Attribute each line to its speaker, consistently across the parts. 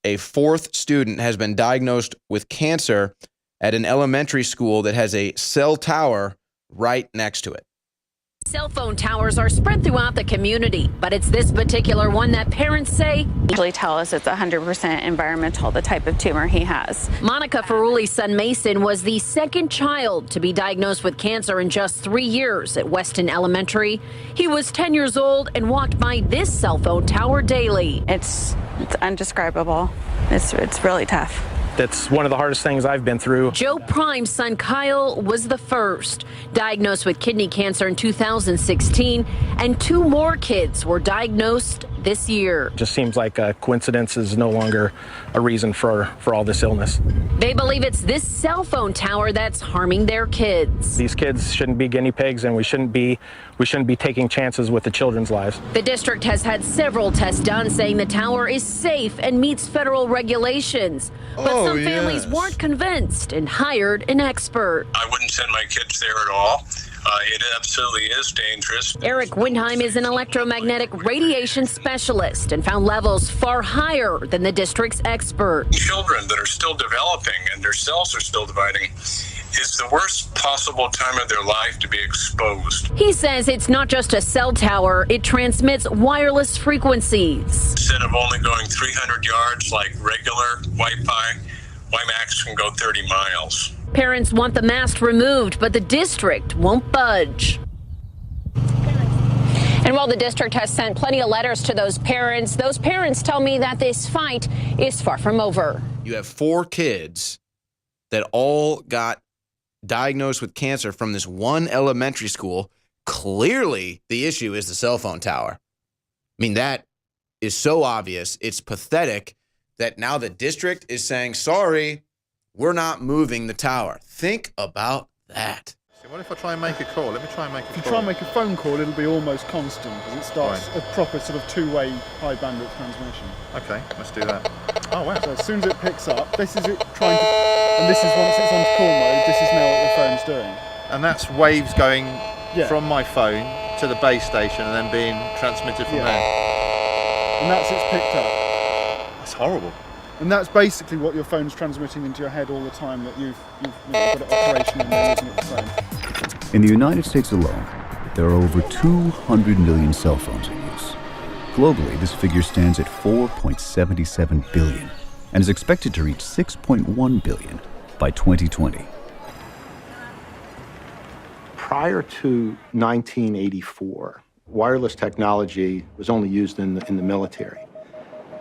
Speaker 1: a fourth student has been diagnosed with cancer at an elementary school that has a cell tower right next to it.
Speaker 2: Cell phone towers are spread throughout the community, but it's this particular one that parents say
Speaker 3: usually tell us it's 100% environmental, the type of tumor he has.
Speaker 2: Monica Ferruli's son Mason was the second child to be diagnosed with cancer in just 3 years at Weston Elementary. He was 10 years old and walked by this cell phone tower daily.
Speaker 3: It's undescribable. It's really tough.
Speaker 4: That's one of the hardest things I've been through.
Speaker 2: Joe Prime's son Kyle was the first, diagnosed with kidney cancer in 2016, and 2 more kids were diagnosed this year.
Speaker 4: Just seems like a coincidence is no longer a reason for all this illness.
Speaker 2: They believe it's this cell phone tower that's harming their kids.
Speaker 4: These kids shouldn't be guinea pigs, and we shouldn't be taking chances with the children's lives.
Speaker 2: The district has had several tests done saying the tower is safe and meets federal regulations. But some families weren't convinced and hired an expert.
Speaker 5: I wouldn't send my kids there at all. It absolutely is dangerous.
Speaker 2: Eric Windheim is an electromagnetic radiation specialist and found levels far higher than the district's expert.
Speaker 5: Children that are still developing and their cells are still dividing is the worst possible time of their life to be exposed.
Speaker 2: He says it's not just a cell tower, it transmits wireless frequencies.
Speaker 5: Instead of only going 300 yards like regular Wi-Fi, WiMAX can go 30 miles.
Speaker 2: Parents want the mast removed, but the district won't budge.
Speaker 6: And while the district has sent plenty of letters to those parents tell me that this fight is far from over.
Speaker 1: You have 4 kids that all got diagnosed with cancer from this one elementary school. Clearly, the issue is the cell phone tower. I mean, that is so obvious. It's pathetic that now the district is saying, sorry, we're not moving the tower. Think about that.
Speaker 7: So what if I try and make a call? Let me try and make a call.
Speaker 8: If you try and make a phone call, it'll be almost constant because it starts a proper sort of 2-way high bandwidth transmission.
Speaker 7: Okay, let's do that. Oh, wow.
Speaker 8: So as soon as it picks up, this is it trying to, and this is once it's on call mode, this is now what the phone's doing.
Speaker 7: And that's waves going from my phone to the base station and then being transmitted from there.
Speaker 8: And that's it's picked up.
Speaker 7: That's horrible.
Speaker 8: And that's basically what your phone's transmitting into your head all the time that you've got it operational and you're looking at the phone.
Speaker 9: In the United States alone, there are over 200 million cell phones in use. Globally, this figure stands at 4.77 billion and is expected to reach 6.1 billion by 2020.
Speaker 10: Prior to 1984, wireless technology was only used in the military.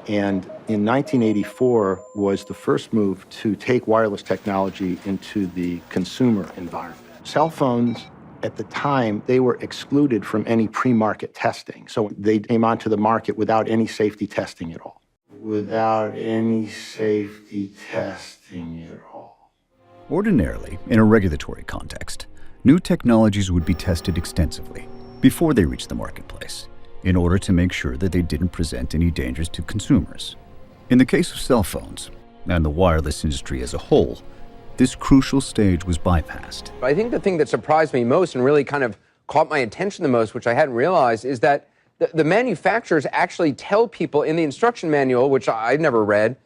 Speaker 10: And in 1984 was the first move to take wireless technology into the consumer environment. Cell phones, at the time, they were excluded from any pre-market testing. So they came onto the market without any safety testing at all. Without any safety testing at all.
Speaker 9: Ordinarily, in a regulatory context, new technologies would be tested extensively before they reach the marketplace, in order to make sure that they didn't present any dangers to consumers. In the case of cell phones, and the wireless industry as a whole, this crucial stage was bypassed.
Speaker 11: I think the thing that surprised me most and really kind of caught my attention the most, which I hadn't realized, is that the manufacturers actually tell people in the instruction manual, which I've never read,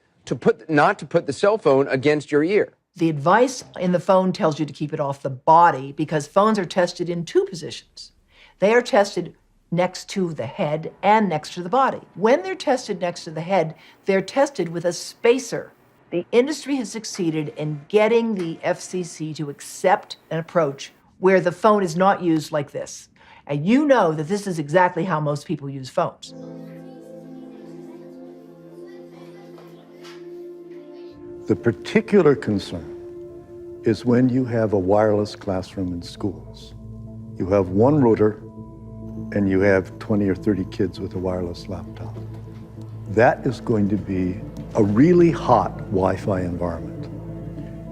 Speaker 11: not to put the cell phone against your ear.
Speaker 12: The advice in the phone tells you to keep it off the body because phones are tested in 2 positions. They are tested next to the head and next to the body. When they're tested next to the head, they're tested with a spacer. The industry has succeeded in getting the FCC to accept an approach where the phone is not used like this. And you know that this is exactly how most people use phones.
Speaker 13: The particular concern is when you have a wireless classroom in schools. You have one router and you have 20 or 30 kids with a wireless laptop. That is going to be a really hot Wi-Fi environment.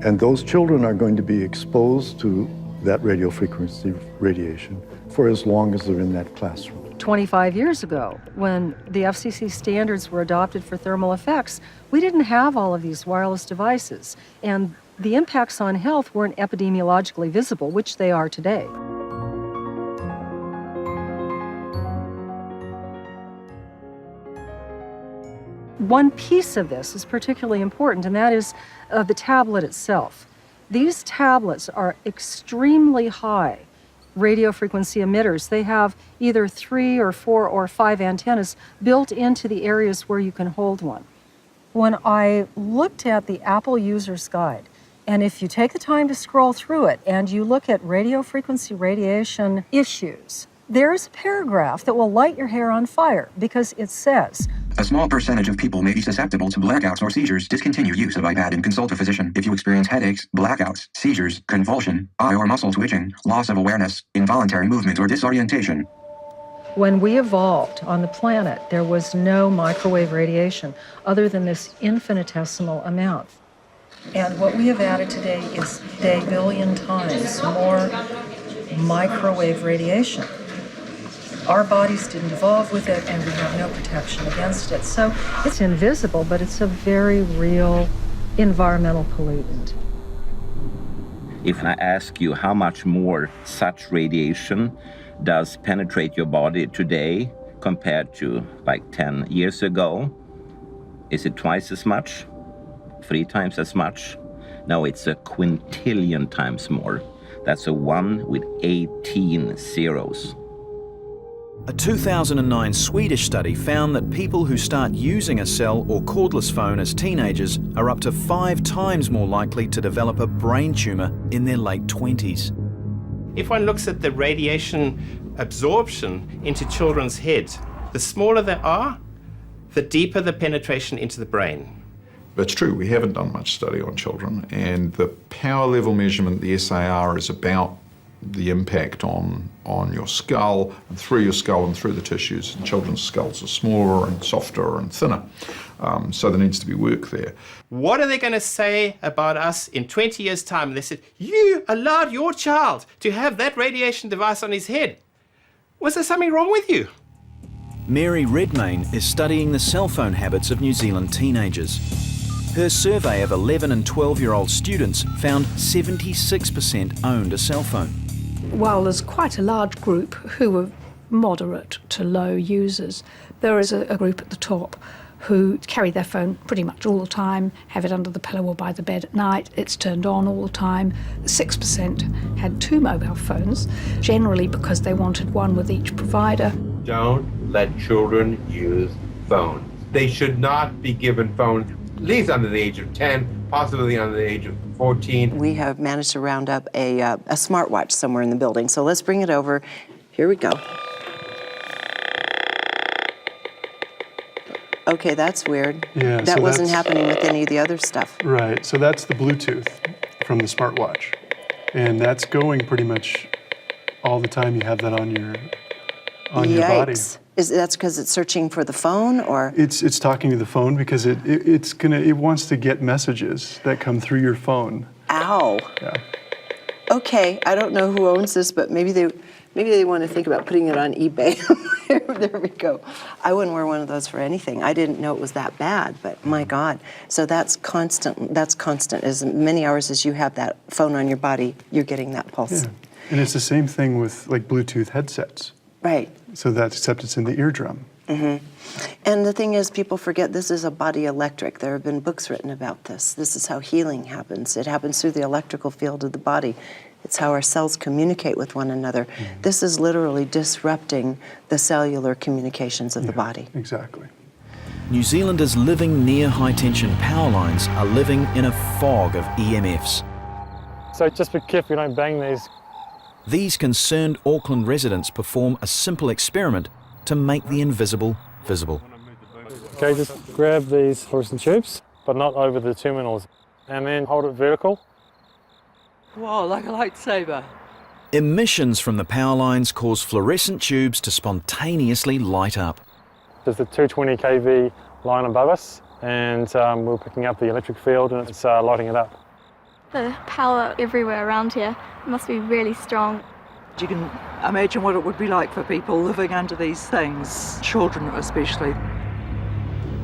Speaker 13: And those children are going to be exposed to that radio frequency radiation for as long as they're in that classroom.
Speaker 14: 25 years ago, when the FCC standards were adopted for thermal effects, we didn't have all of these wireless devices, and the impacts on health weren't epidemiologically visible, which they are today. one piece of this is particularly important, and that is the tablet itself. These tablets are extremely high radio frequency emitters. They have either 3 or 4 or 5 antennas built into the areas where you can hold one. When I looked at the Apple User's Guide, and if you take the time to scroll through it and you look at radio frequency radiation issues, there's a paragraph that will light your hair on fire because it says,
Speaker 15: a small percentage of people may be susceptible to blackouts or seizures. Discontinue use of iPad and consult a physician. If you experience headaches, blackouts, seizures, convulsion, eye or muscle twitching, loss of awareness, involuntary movement, or disorientation.
Speaker 14: When we evolved on the planet, there was no microwave radiation other than this infinitesimal amount. And what we have added today is a billion times more microwave radiation. Our bodies didn't evolve with it, and we have no protection against it. So it's invisible, but it's a very real environmental pollutant.
Speaker 16: If I ask you how much more such radiation does penetrate your body today compared to like 10 years ago, is it twice as much? 3 times as much? No, it's a quintillion times more. That's a 1 with 18 zeros.
Speaker 17: A 2009 Swedish study found that people who start using a cell or cordless phone as teenagers are up to 5 times more likely to develop a brain tumor in their late 20s.
Speaker 18: If one looks at the radiation absorption into children's heads, the smaller they are, the deeper the penetration into the brain.
Speaker 19: That's true, we haven't done much study on children, and the power level measurement, the SAR, is about the impact on your skull and through the tissues. And children's skulls are smaller and softer and thinner, so there needs to be work there.
Speaker 18: What are they going to say about us in 20 years' time? They said, you allowed your child to have that radiation device on his head. Was there something wrong with you?
Speaker 17: Mary Redmayne is studying the cell phone habits of New Zealand teenagers. Her survey of 11 and 12-year-old students found 76% owned a cell phone.
Speaker 20: While there's quite a large group who are moderate to low users, there is a group at the top who carry their phone pretty much all the time, have it under the pillow or by the bed at night, it's turned on all the time. 6% had 2 mobile phones, generally because they wanted one with each provider.
Speaker 21: Don't let children use phones. They should not be given phones, at least under the age of 10, possibly under the age of 14.
Speaker 22: We have managed to round up a smartwatch somewhere in the building, so let's bring it over. Here we go. Okay, that's weird.
Speaker 23: Yeah,
Speaker 22: that
Speaker 23: so
Speaker 22: wasn't
Speaker 23: that's
Speaker 22: happening with any of the other stuff.
Speaker 23: Right, so that's the Bluetooth from the smartwatch. And that's going pretty much all the time you have that on your body.
Speaker 22: That's because it's searching for the phone, or?
Speaker 23: It's talking to the phone because it wants to get messages that come through your phone.
Speaker 22: Ow.
Speaker 23: Yeah.
Speaker 22: Okay, I don't know who owns this, but maybe they want to think about putting it on eBay. There we go. I wouldn't wear one of those for anything. I didn't know it was that bad, but my God. So that's constant. That's constant. As many hours as you have that phone on your body, you're getting that pulse.
Speaker 23: Yeah. And it's the same thing with like Bluetooth headsets.
Speaker 22: Right.
Speaker 23: So that's except it's in the eardrum.
Speaker 22: Mm-hmm. And the thing is, people forget this is a body electric. There have been books written about this. This is how healing happens. It happens through the electrical field of the body. It's how our cells communicate with one another. Mm-hmm. This is literally disrupting the cellular communications of the body.
Speaker 23: Exactly.
Speaker 17: New Zealanders living near high-tension power lines are living in a fog of EMFs.
Speaker 4: So just be careful you don't bang these.
Speaker 17: These concerned Auckland residents perform a simple experiment to make the invisible visible.
Speaker 4: Okay, just grab these fluorescent tubes, but not over the terminals, and then hold it vertical.
Speaker 24: Wow, like a lightsaber.
Speaker 17: Emissions from the power lines cause fluorescent tubes to spontaneously light up.
Speaker 4: There's the 220 kV line above us, and we're picking up the electric field, and it's lighting it up.
Speaker 25: The power everywhere around here must be really strong.
Speaker 24: You can imagine what it would be like for people living under these things, children especially.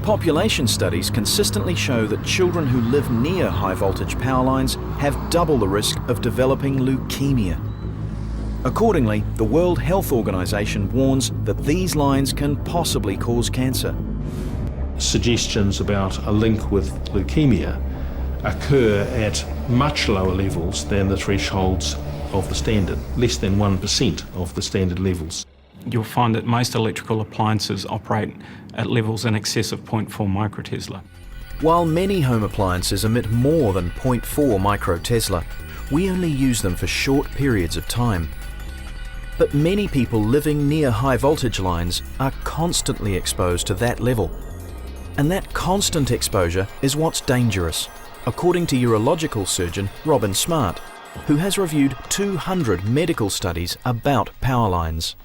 Speaker 17: Population studies consistently show that children who live near high-voltage power lines have double the risk of developing leukemia. Accordingly, the World Health Organization warns that these lines can possibly cause cancer.
Speaker 1: suggestions about a link with leukemia occur at much lower levels than the thresholds of the standard, less than 1% of the standard levels.
Speaker 2: You'll find that most electrical appliances operate at levels in excess of 0.4 microtesla.
Speaker 17: While many home appliances emit more than 0.4 microtesla, we only use them for short periods of time. But many people living near high voltage lines are constantly exposed to that level. And that constant exposure is what's dangerous, according to urological surgeon Robin Smart, who has reviewed 200 medical studies about power lines.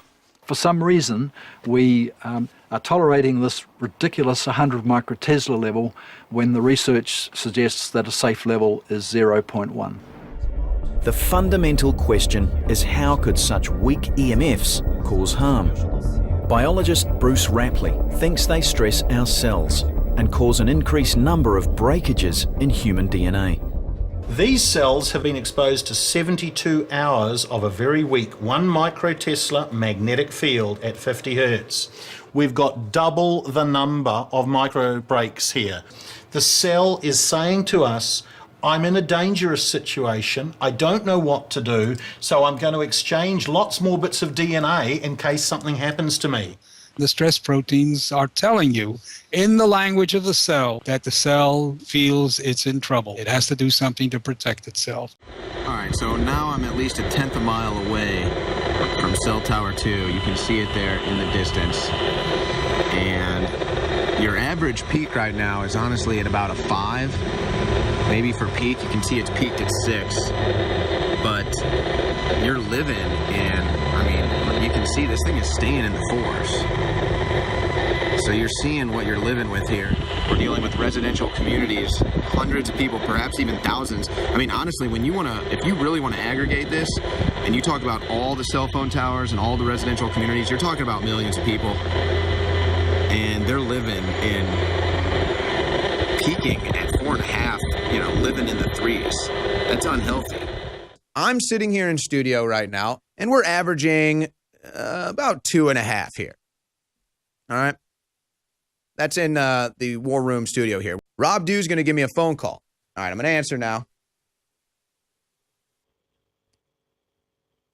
Speaker 3: For some reason, we are tolerating this ridiculous 100 microtesla level when the research suggests that a safe level is 0.1.
Speaker 17: The fundamental question is, how could such weak EMFs cause harm? Biologist Bruce Rapley thinks they stress our cells and cause an increased number of breakages in human DNA.
Speaker 5: These cells have been exposed to 72 hours of a very weak 1 microtesla magnetic field at 50 Hertz. We've got double the number of micro breaks here. The cell is saying to us, I'm in a dangerous situation, I don't know what to do, so I'm going to exchange lots more bits of DNA in case something happens to me.
Speaker 6: The stress proteins are telling you in the language of the cell that the cell feels it's in trouble. It has to do something to protect itself.
Speaker 26: All right, so now I'm at least a tenth of a mile away from cell tower 2. You can see it there in the distance. And your average peak right now is honestly at about a 5. Maybe for peak, you can see it's peaked at 6. But you're living in, I mean, you can see this thing is staying in the 4s. So you're seeing what you're living with here. We're dealing with residential communities, hundreds of people, perhaps even thousands. I mean, honestly, when you want to, if you really want to aggregate this, and you talk about all the cell phone towers and all the residential communities, you're talking about millions of people. And they're living in, peaking at 4.5, you know, living in the 3s. That's unhealthy.
Speaker 11: I'm sitting here in studio right now, and we're averaging about 2.5 here. All right? That's in the War Room studio here. Rob Dew's going to give me a phone call. All right, I'm going to answer now.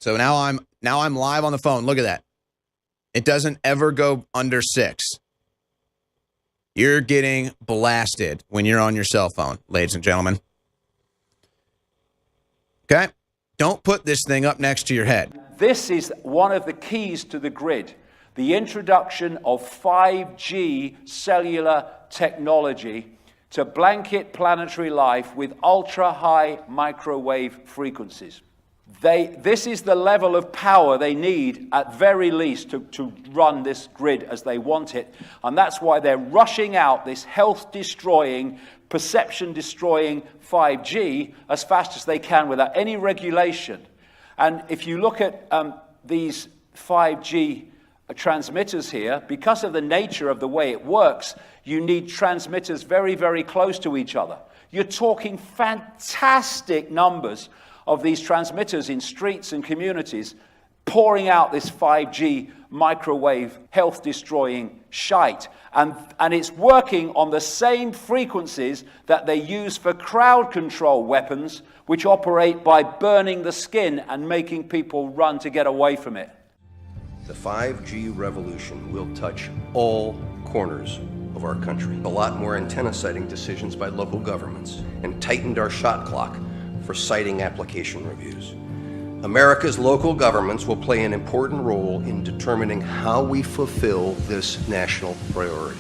Speaker 11: So now I'm live on the phone. Look at that. It doesn't ever go under 6. You're getting blasted when you're on your cell phone, ladies and gentlemen. Okay? Don't put this thing up next to your head.
Speaker 27: This is one of the keys to the grid, the introduction of 5G cellular technology to blanket planetary life with ultra-high microwave frequencies. This is the level of power they need, at very least, to run this grid as they want it. And that's why they're rushing out this health-destroying, perception-destroying 5G as fast as they can without any regulation. And if you look at these 5G transmitters here, because of the nature of the way it works, you need transmitters very, very close to each other. You're talking fantastic numbers of these transmitters in streets and communities pouring out this 5G microwave health-destroying shite. And it's working on the same frequencies that they use for crowd control weapons, which operate by burning the skin and making people run to get away from it.
Speaker 28: The 5G revolution will touch all corners of our country. A lot more antenna siting decisions by local governments, and tightened our shot clock for siting application reviews. America's local governments will play an important role in determining how we fulfill this national priority.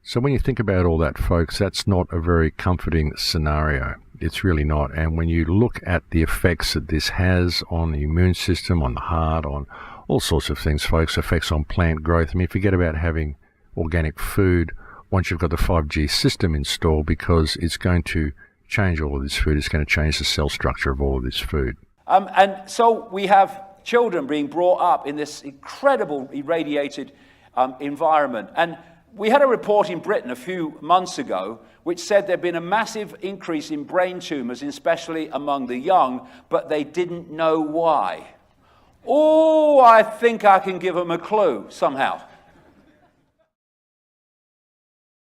Speaker 29: So when you think about all that, folks, that's not a very comforting scenario. It's really not. And when you look at the effects that this has on the immune system, on the heart, on all sorts of things, folks, effects on plant growth. I mean, forget about having organic food once you've got the 5G system installed, because it's going to change all of this food. It's going to change the cell structure of all of this food.
Speaker 27: And so we have children being brought up in this incredible irradiated environment. And we had a report in Britain a few months ago which said there'd been a massive increase in brain tumors, especially among the young, but they didn't know why. Oh, I think I can give them a clue somehow.